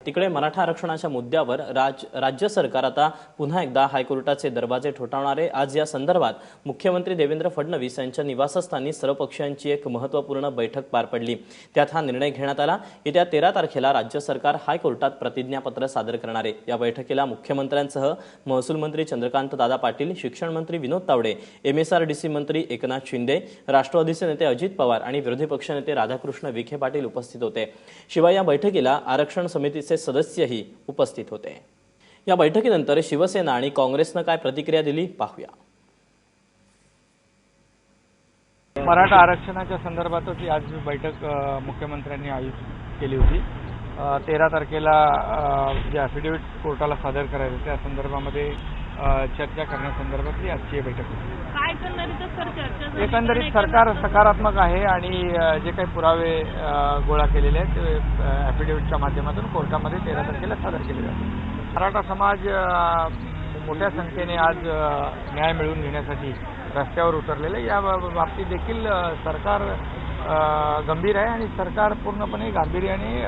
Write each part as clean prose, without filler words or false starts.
तिकडे मराठा आरक्षणाच्या मुद्द्यावर राज्य सरकार आता पुन्हा एकदा हायकोर्टाचे दरवाजे ठोठावणारे। आज या संदर्भात मुख्यमंत्री देवेंद्र फडणवीस यांच्या निवासस्थानी सर्वपक्षीयांची एक महत्त्वपूर्ण बैठक पार पडली। त्यात हा निर्णय घेण्यात आला। येत्या 13 तारखेला राज्य सरकार हायकोर्टात प्रतिज्ञापत्र सादर करणार आहे। या बैठकीला मुख्यमंत्र्यांसह महसूल मंत्री चंद्रकांत दादा पाटील, शिक्षण मंत्री विनोद तावडे, MSRDC मंत्री एकनाथ शिंदे, राष्ट्रवादीचे नेते अजित पवार आणि विरोधी पक्षनेते राधाकृष्ण विखे पाटील उपस्थित होते। शिवाय या बैठकीला आरक्षण समितीचे सदस्यही उपस्थित होते। या बैठकीनंतर शिवसेना आणि काँग्रेसने काय प्रतिक्रिया दिली पाहूया। मराठा आरक्षणाच्या संदर्भातच आज बैठक मुख्यमंत्र्यांनी आयोजित केली होती। 13 तारखेला जे ॲफिडेव्हिट कोर्टाला सादर करायचे त्या संदर्भामध्ये चर्चा करण्यासंदर्भातली आजची बैठक होती। एकंदरीत सरकार सकारात्मक आहे आणि जे काही पुरावे गोळा केलेले आहेत ते ॲफिडेव्हिटच्या माध्यमातून कोर्टामध्ये 13 तारखेला सादर केले जातील। मराठा समाज मोठ्या संख्येने आज न्याय मिळवून घेण्यासाठी रस्त्यावर उतरलेले, या बाबतीत देखील सरकार गंभीर आहे आणि सरकार पूर्णपणे गांभीर्याने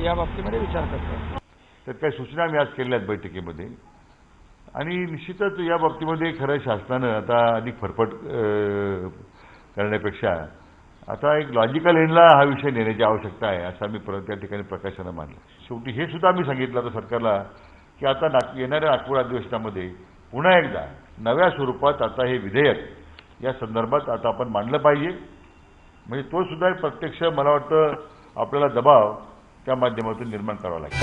या बाबतीमध्ये विचार करते। तर काही सूचना मी आज केल्या आहेत बैठकीमध्ये आणि निश्चितच या बाबतीमध्ये खरं शासनानं आता अधिक फरफट करण्यापेक्षा आता एक लॉजिकल एंडला हा विषय नेण्याची आवश्यकता आहे असं मी परत त्या ठिकाणी प्रकाशानं मानलं। शेवटी हे सुद्धा मी सांगितलं होतं सरकारला की आता येणाऱ्या नागपूर अधिवेशनामध्ये पुन्हा एकदा नव्या स्वरूपात आता हे विधेयक या संदर्भात आता आपण मांडलं पाहिजे, म्हणजे तो सुद्धा एक प्रत्यक्ष मला वाटतं आपल्याला दबाव त्या माध्यमातून निर्माण करावा लागेल।